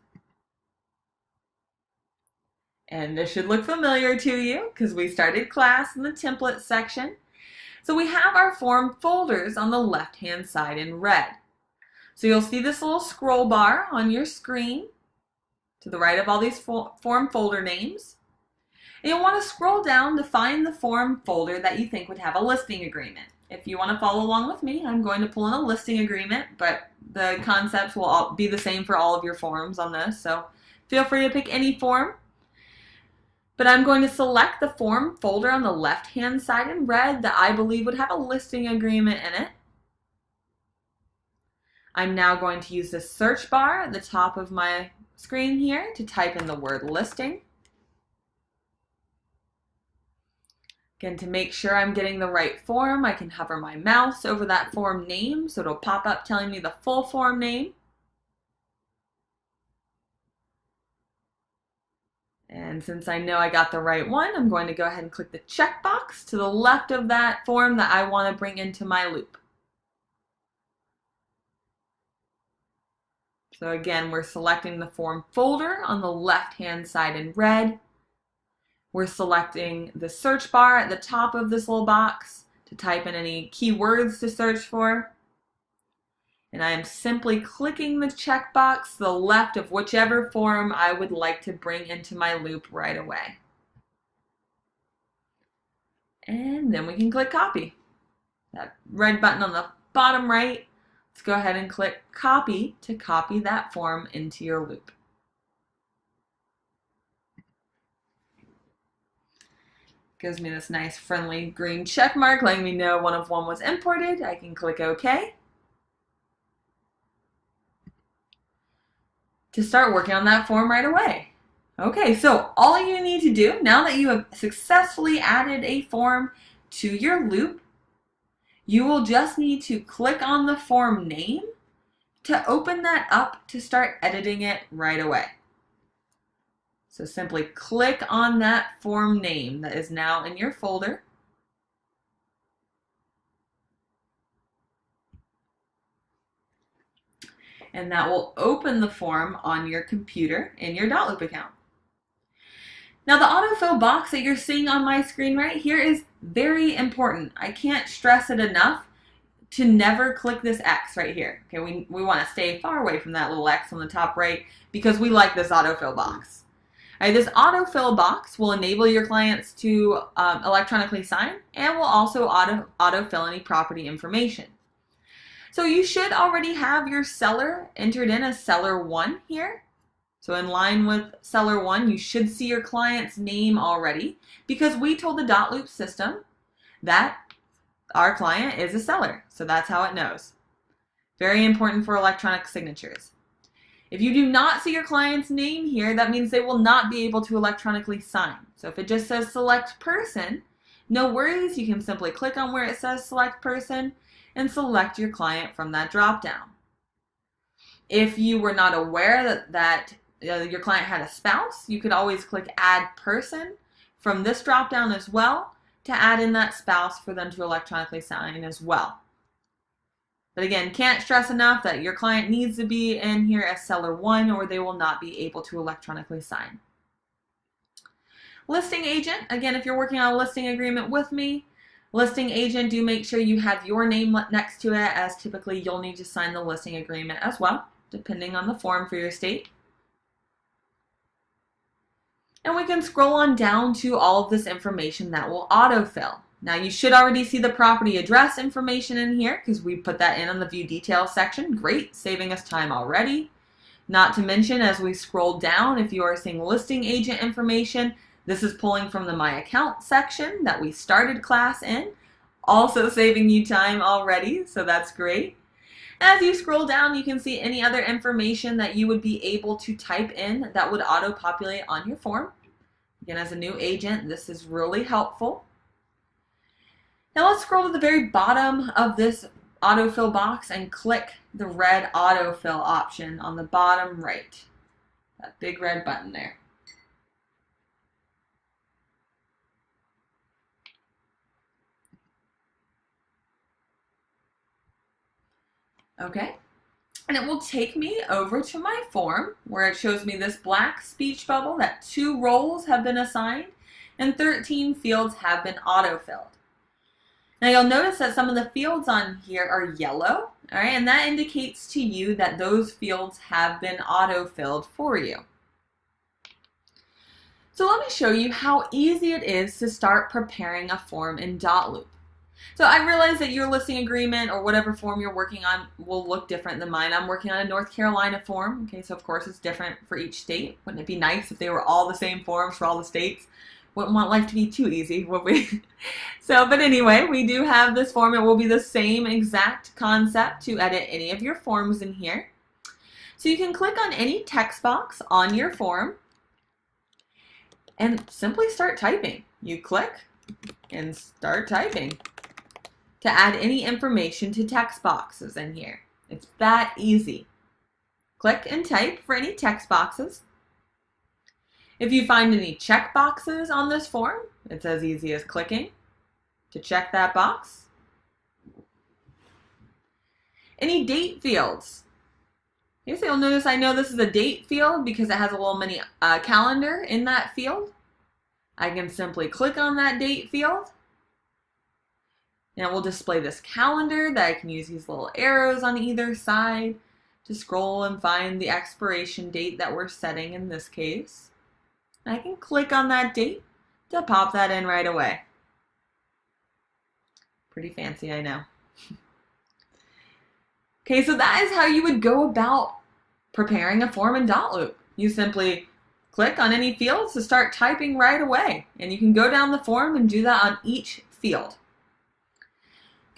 And this should look familiar to you because we started class in the template section. So we have our form folders on the left-hand side in red. So you'll see this little scroll bar on your screen to the right of all these form folder names. And you'll want to scroll down to find the form folder that you think would have a listing agreement. If you want to follow along with me, I'm going to pull in a listing agreement, but the concepts will all be the same for all of your forms on this. So feel free to pick any form. But I'm going to select the form folder on the left-hand side in red that I believe would have a listing agreement in it. I'm now going to use the search bar at the top of my screen here to type in the word listing. Again, to make sure I'm getting the right form, I can hover my mouse over that form name so it'll pop up telling me the full form name. And since I know I got the right one, I'm going to go ahead and click the checkbox to the left of that form that I want to bring into my loop. So again, we're selecting the form folder on the left-hand side in red. We're selecting the search bar at the top of this little box to type in any keywords to search for. And I am simply clicking the checkbox to the left of whichever form I would like to bring into my loop right away. And then we can click copy. That red button on the bottom right, let's go ahead and click copy to copy that form into your loop. Gives me this nice friendly green check mark letting me know one of one was imported. I can click OK to start working on that form right away. Okay, so all you need to do now that you have successfully added a form to your loop, you will just need to click on the form name to open that up to start editing it right away. So simply click on that form name that is now in your folder. And that will open the form on your computer in your Dotloop account. Now the autofill box that you're seeing on my screen right here is very important. I can't stress it enough to never click this X right here. Okay, we want to stay far away from that little X on the top right because we like this autofill box. All right, this autofill box will enable your clients to electronically sign and will also autofill any property information. So you should already have your seller entered in as seller 1 here. So in line with seller 1, you should see your client's name already because we told the Dotloop system that our client is a seller. So that's how it knows. Very important for electronic signatures. If you do not see your client's name here, that means they will not be able to electronically sign. So if it just says select person, no worries, you can simply click on where it says select person and select your client from that drop-down. If you were not aware that your client had a spouse, you could always click Add Person from this drop-down as well to add in that spouse for them to electronically sign as well. But again, can't stress enough that your client needs to be in here as seller 1 or they will not be able to electronically sign. Listing agent, again, if you're working on a listing agreement with me, listing agent, do make sure you have your name next to it, as typically you'll need to sign the listing agreement as well, depending on the form for your state. And we can scroll on down to all of this information that will autofill. Now you should already see the property address information in here because we put that in on the view details section. Great, saving us time already. Not to mention, as we scroll down, if you are seeing listing agent information, this is pulling from the My Account section that we started class in, also saving you time already, so that's great. As you scroll down, you can see any other information that you would be able to type in that would auto-populate on your form. Again, as a new agent, this is really helpful. Now let's scroll to the very bottom of this autofill box and click the red autofill option on the bottom right. That big red button there. Okay, and it will take me over to my form where it shows me this black speech bubble that 2 roles have been assigned and 13 fields have been autofilled. Now you'll notice that some of the fields on here are yellow, all right, and that indicates to you that those fields have been autofilled for you. So let me show you how easy it is to start preparing a form in Dotloop. So I realize that your listing agreement or whatever form you're working on will look different than mine. I'm working on a North Carolina form, okay, so of course it's different for each state. Wouldn't it be nice if they were all the same forms for all the states? Wouldn't want life to be too easy, would we? But anyway, we do have this form. It will be the same exact concept to edit any of your forms in here. So you can click on any text box on your form and simply start typing. You click and start typing to add any information to text boxes in here. It's that easy. Click and type for any text boxes. If you find any check boxes on this form, it's as easy as clicking to check that box. Any date fields. Okay, so you'll notice I know this is a date field because it has a little mini calendar in that field. I can simply click on that date field. And it will display this calendar that I can use these little arrows on either side to scroll and find the expiration date that we're setting in this case. I can click on that date to pop that in right away. Pretty fancy, I know. Okay, so that is how you would go about preparing a form in Dotloop. You simply click on any fields to start typing right away, and you can go down the form and do that on each field.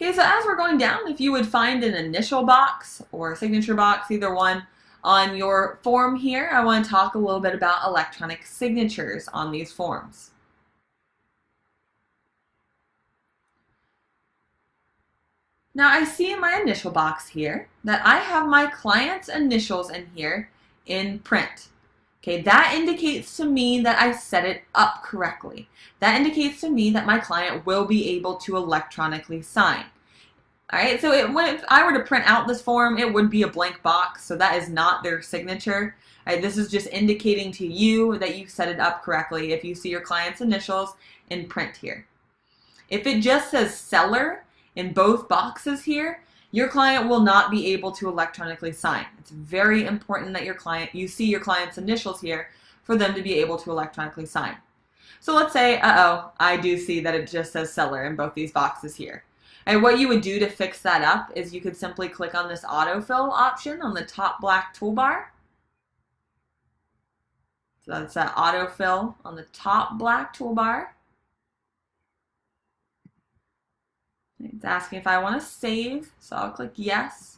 Okay, so as we're going down, if you would find an initial box or a signature box, either one, on your form here, I want to talk a little bit about electronic signatures on these forms. Now I see in my initial box here that I have my client's initials in here in print. Okay, that indicates to me that I set it up correctly. That indicates to me that my client will be able to electronically sign. All right, so if I were to print out this form, it would be a blank box, so that is not their signature. All right, this is just indicating to you that you set it up correctly if you see your client's initials in print here. If it just says seller in both boxes here, your client will not be able to electronically sign. It's very important that you see your client's initials here for them to be able to electronically sign. So let's say, I do see that it just says seller in both these boxes here. And what you would do to fix that up is you could simply click on this autofill option on the top black toolbar. So that's that autofill on the top black toolbar. It's asking if I want to save, so I'll click yes.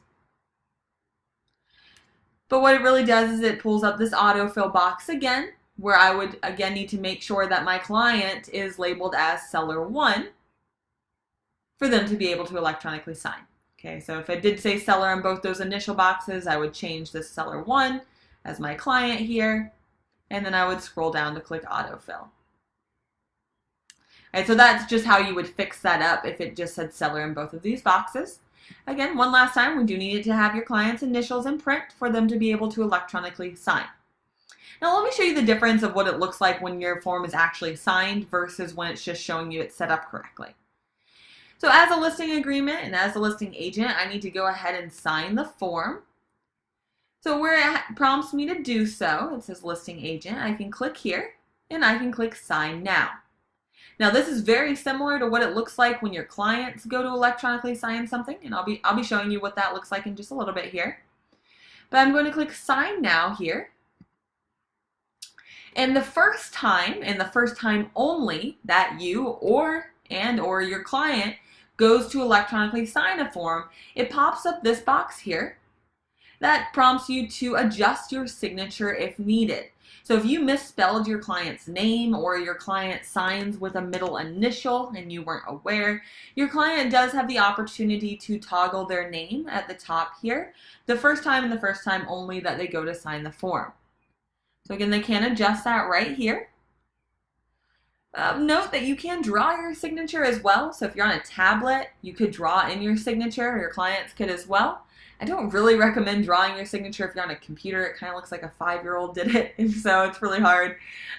But what it really does is it pulls up this autofill box again, where I would again need to make sure that my client is labeled as seller 1. For them to be able to electronically sign. Okay, so if it did say seller in both those initial boxes, I would change this seller 1 as my client here, and then I would scroll down to click autofill. All right, so that's just how you would fix that up if it just said seller in both of these boxes. Again, one last time, we do need it to have your client's initials in print for them to be able to electronically sign. Now let me show you the difference of what it looks like when your form is actually signed versus when it's just showing you it's set up correctly. So as a listing agreement and as a listing agent, I need to go ahead and sign the form. So where it prompts me to do so, it says listing agent, I can click here and I can click sign now. Now this is very similar to what it looks like when your clients go to electronically sign something, and I'll be showing you what that looks like in just a little bit here. But I'm going to click sign now here. And the first time, and the first time only, that you or your client goes to electronically sign a form, it pops up this box here that prompts you to adjust your signature if needed. So if you misspelled your client's name or your client signs with a middle initial and you weren't aware, your client does have the opportunity to toggle their name at the top here the first time and the first time only that they go to sign the form. So again, they can adjust that right here. Note that you can draw your signature as well. So if you're on a tablet, you could draw in your signature, or your clients could as well. I don't really recommend drawing your signature if you're on a computer. It kind of looks like a 5-year-old did it, so it's really hard.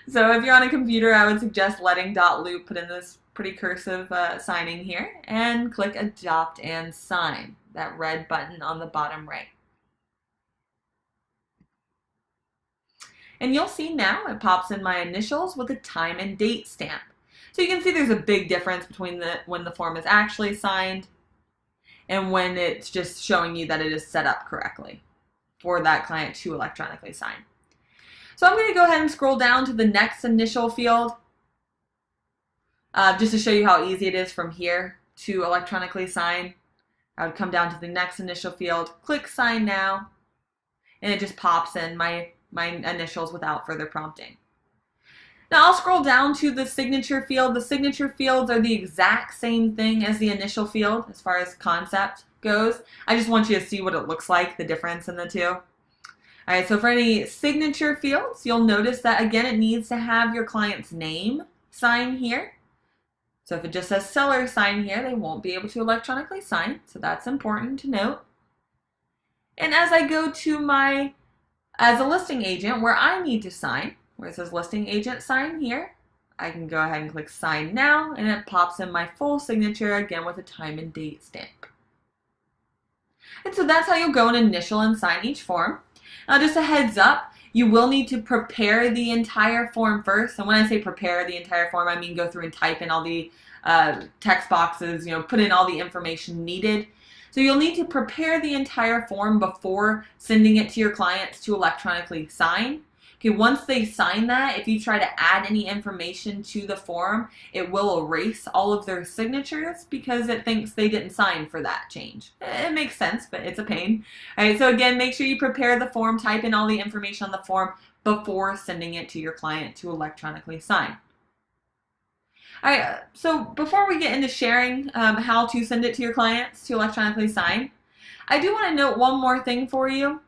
So if you're on a computer, I would suggest letting Dotloop put in this pretty cursive signing here and click Adopt and Sign, that red button on the bottom right. And you'll see now it pops in my initials with a time and date stamp. So you can see there's a big difference between when the form is actually signed and when it's just showing you that it is set up correctly for that client to electronically sign. So I'm going to go ahead and scroll down to the next initial field just to show you how easy it is from here to electronically sign. I would come down to the next initial field, click sign now, and it just pops in my initials without further prompting. Now I'll scroll down to the signature field. The signature fields are the exact same thing as the initial field as far as concept goes. I just want you to see what it looks like, the difference in the two. All right, so for any signature fields, you'll notice that again it needs to have your client's name sign here. So if it just says seller sign here, they won't be able to electronically sign. So that's important to note. And as I go to as a listing agent where I need to sign, where it says listing agent sign here, I can go ahead and click sign now and it pops in my full signature again with a time and date stamp. And so that's how you'll go and initial and sign each form. Now just a heads up, you will need to prepare the entire form first. And when I say prepare the entire form, I mean go through and type in all the text boxes, put in all the information needed. So you'll need to prepare the entire form before sending it to your clients to electronically sign. Okay, once they sign that, if you try to add any information to the form, it will erase all of their signatures because it thinks they didn't sign for that change. It makes sense, but it's a pain. All right, so again, make sure you prepare the form, type in all the information on the form before sending it to your client to electronically sign. All right, so before we get into sharing how to send it to your clients to electronically sign, I do want to note one more thing for you.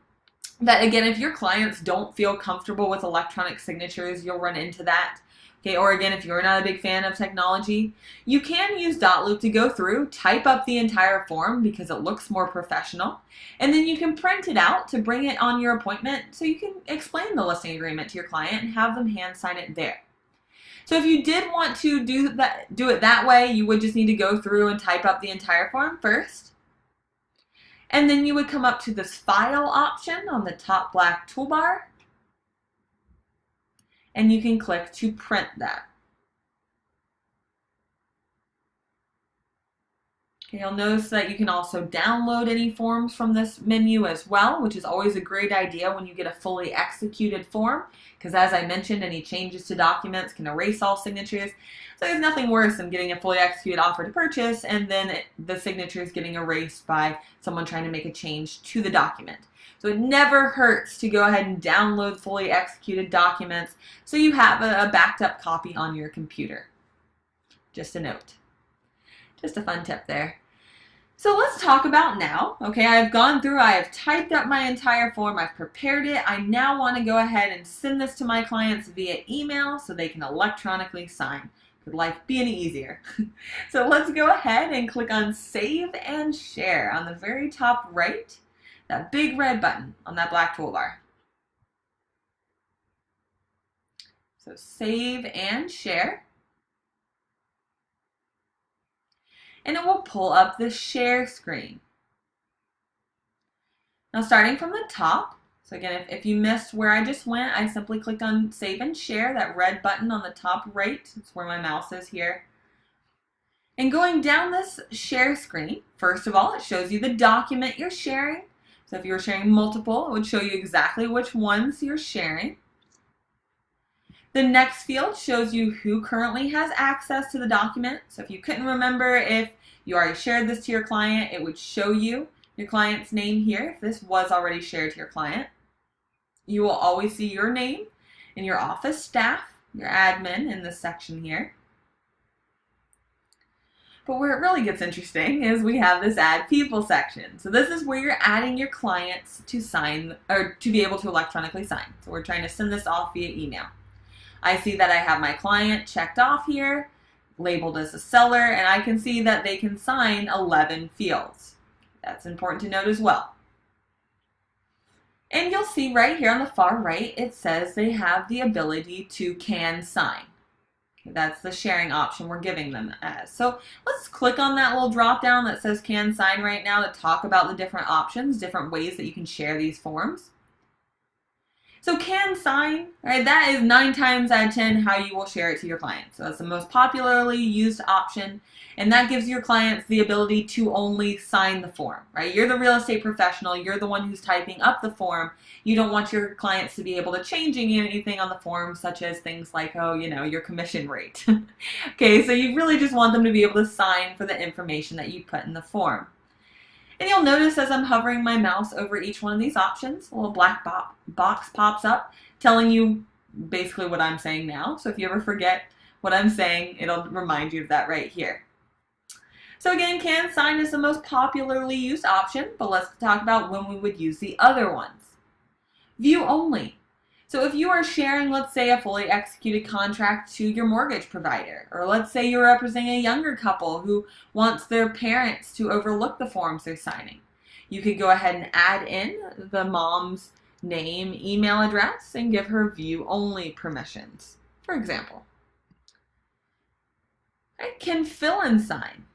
That again, if your clients don't feel comfortable with electronic signatures, you'll run into that. Okay, or again, if you're not a big fan of technology, you can use Dotloop to go through, type up the entire form because it looks more professional, and then you can print it out to bring it on your appointment so you can explain the listing agreement to your client and have them hand sign it there. So if you did want to do it that way, you would just need to go through and type up the entire form first. And then you would come up to this file option on the top black toolbar. And you can click to print that. Okay, you'll notice that you can also download any forms from this menu as well, which is always a great idea when you get a fully executed form, because as I mentioned, any changes to documents can erase all signatures. So there's nothing worse than getting a fully executed offer to purchase and then the signature is getting erased by someone trying to make a change to the document. So it never hurts to go ahead and download fully executed documents so you have a backed up copy on your computer. Just a note. Just a fun tip there. So let's talk about now. Okay, I've gone through, I have typed up my entire form, I've prepared it. I now want to go ahead and send this to my clients via email so they can electronically sign. Could life be any easier? So let's go ahead and click on Save and Share on the very top right, that big red button on that black toolbar. So save and share. And it will pull up the share screen. Now starting from the top, so again, if you missed where I just went, I simply clicked on save and share, that red button on the top right. It's where my mouse is here. And going down this share screen, first of all, it shows you the document you're sharing. So if you were sharing multiple, it would show you exactly which ones you're sharing. The next field shows you who currently has access to the document. So if you couldn't remember if you already shared this to your client, it would show you your client's name here if this was already shared to your client. You will always see your name and your office staff, your admin in this section here. But where it really gets interesting is we have this add people section. So this is where you're adding your clients to sign or to be able to electronically sign. So we're trying to send this off via email. I see that I have my client checked off here, labeled as a seller, and I can see that they can sign 11 fields. That's important to note as well. And you'll see right here on the far right, it says they have the ability to can sign. That's the sharing option we're giving them as. So let's click on that little drop down that says can sign right now to talk about the different options, different ways that you can share these forms. So can sign, right, that is 9 times out of 10 how you will share it to your clients. So that's the most popularly used option, and that gives your clients the ability to only sign the form, right? You're the real estate professional, you're the one who's typing up the form. You don't want your clients to be able to change anything on the form, such as things like, oh, you know, your commission rate. Okay, so you really just want them to be able to sign for the information that you put in the form. And you'll notice as I'm hovering my mouse over each one of these options, a little black box pops up telling you basically what I'm saying now. So if you ever forget what I'm saying, it'll remind you of that right here. So again, can sign is the most popularly used option, but let's talk about when we would use the other ones. View only. So if you are sharing, let's say, a fully executed contract to your mortgage provider, or let's say you're representing a younger couple who wants their parents to overlook the forms they're signing, you could go ahead and add in the mom's name, email address, and give her view only permissions, for example. I can fill and sign.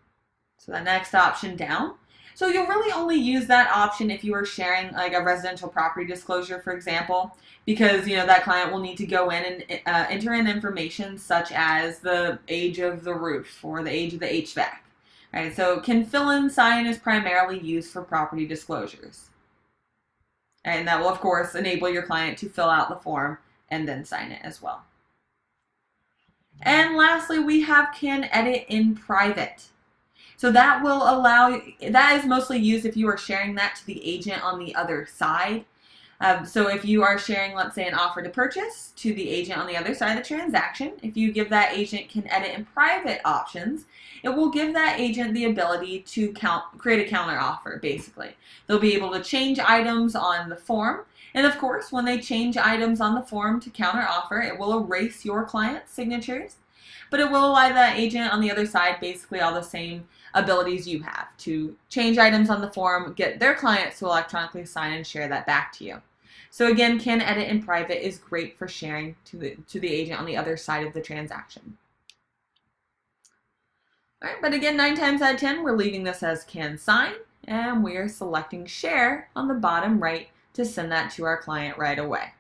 So the next option down. So you'll really only use that option if you are sharing like a residential property disclosure, for example, because that client will need to go in and enter in information such as the age of the roof or the age of the HVAC. Right? So can fill and sign is primarily used for property disclosures. And that will, of course, enable your client to fill out the form and then sign it as well. And lastly, we have can edit in private. So that will allow, that is mostly used if you are sharing that to the agent on the other side. So if you are sharing, let's say, an offer to purchase to the agent on the other side of the transaction, if you give that agent can edit in private options, it will give that agent the ability to create a counter offer, basically. They'll be able to change items on the form. And of course, when they change items on the form to counter offer, it will erase your client's signatures. But it will allow that agent on the other side basically all the same abilities you have to change items on the form, get their clients to electronically sign and share that back to you. So again, can edit in private is great for sharing to the agent on the other side of the transaction. All right, but again, 9 times out of 10, we're leaving this as can sign, and we're selecting share on the bottom right to send that to our client right away.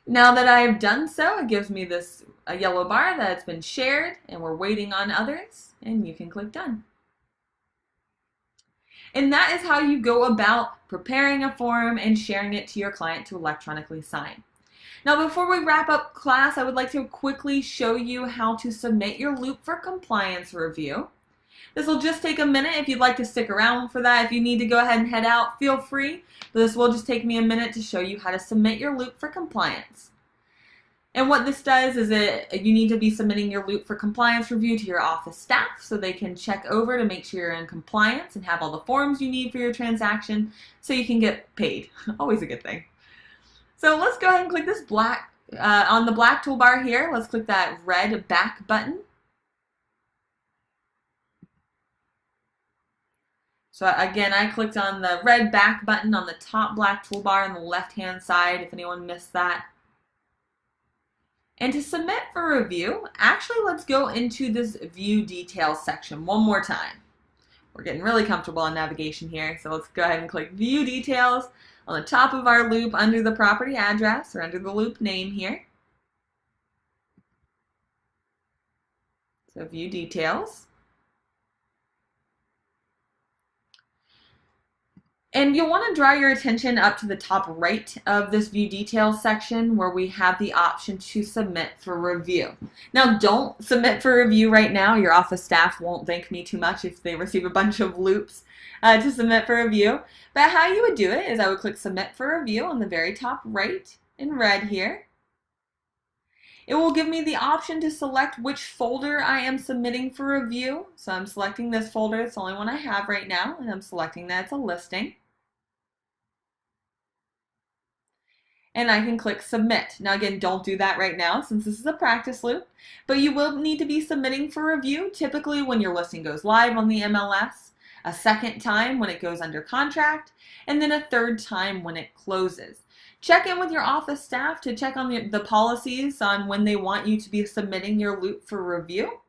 Now that I have done so, it gives me this a yellow bar that it's been shared and we're waiting on others, and you can click done. And that is how you go about preparing a form and sharing it to your client to electronically sign. Now before we wrap up class, I would like to quickly show you how to submit your loop for compliance review. This will just take a minute if you'd like to stick around for that. If you need to go ahead and head out, feel free. But this will just take me a minute to show you how to submit your loop for compliance. And what this does is you need to be submitting your loop for compliance review to your office staff so they can check over to make sure you're in compliance and have all the forms you need for your transaction so you can get paid. Always a good thing. So let's go ahead and click this black, on the black toolbar here, let's click that red back button. So again, I clicked on the red back button on the top black toolbar on the left-hand side, if anyone missed that. And to submit for review, actually let's go into this view details section one more time. We're getting really comfortable on navigation here, so let's go ahead and click view details on the top of our loop under the property address or under the loop name here. So view details. And you'll want to draw your attention up to the top right of this view details section where we have the option to submit for review. Now don't submit for review right now. Your office staff won't thank me too much if they receive a bunch of loops to submit for review. But how you would do it is I would click submit for review on the very top right in red here. It will give me the option to select which folder I am submitting for review. So I'm selecting this folder. It's the only one I have right now, and I'm selecting that it's a listing. And I can click submit. Now again, don't do that right now since this is a practice loop, but you will need to be submitting for review typically when your listing goes live on the MLS, a second time when it goes under contract, and then a third time when it closes. Check in with your office staff to check on the policies on when they want you to be submitting your loop for review.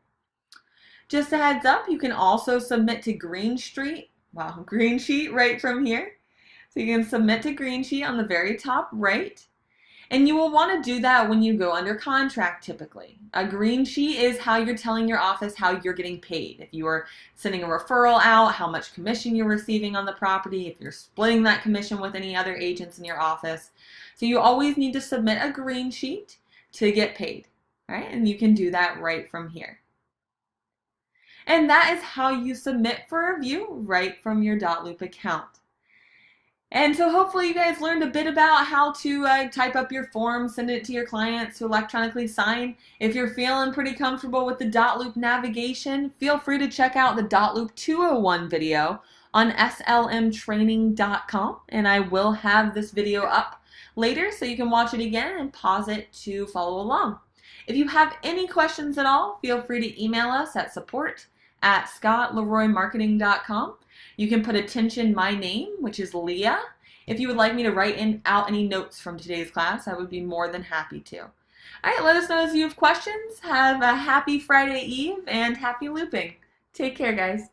Just a heads up, you can also submit to Green Sheet right from here. So you can submit to Green Sheet on the very top right. And you will want to do that when you go under contract typically. A Green Sheet is how you're telling your office how you're getting paid. If you are sending a referral out, how much commission you're receiving on the property, if you're splitting that commission with any other agents in your office. So you always need to submit a Green Sheet to get paid. All right? And you can do that right from here. And that is how you submit for review right from your Dotloop account. And so hopefully you guys learned a bit about how to type up your form, send it to your clients to electronically sign. If you're feeling pretty comfortable with the Dotloop navigation, feel free to check out the Dotloop 201 video on slmtraining.com. And I will have this video up later so you can watch it again and pause it to follow along. If you have any questions at all, feel free to email us at support@scottleroymarketing.com. You can put attention my name, which is Leah. If you would like me to write out any notes from today's class, I would be more than happy to. All right, let us know if you have questions. Have a happy Friday Eve and happy looping. Take care, guys.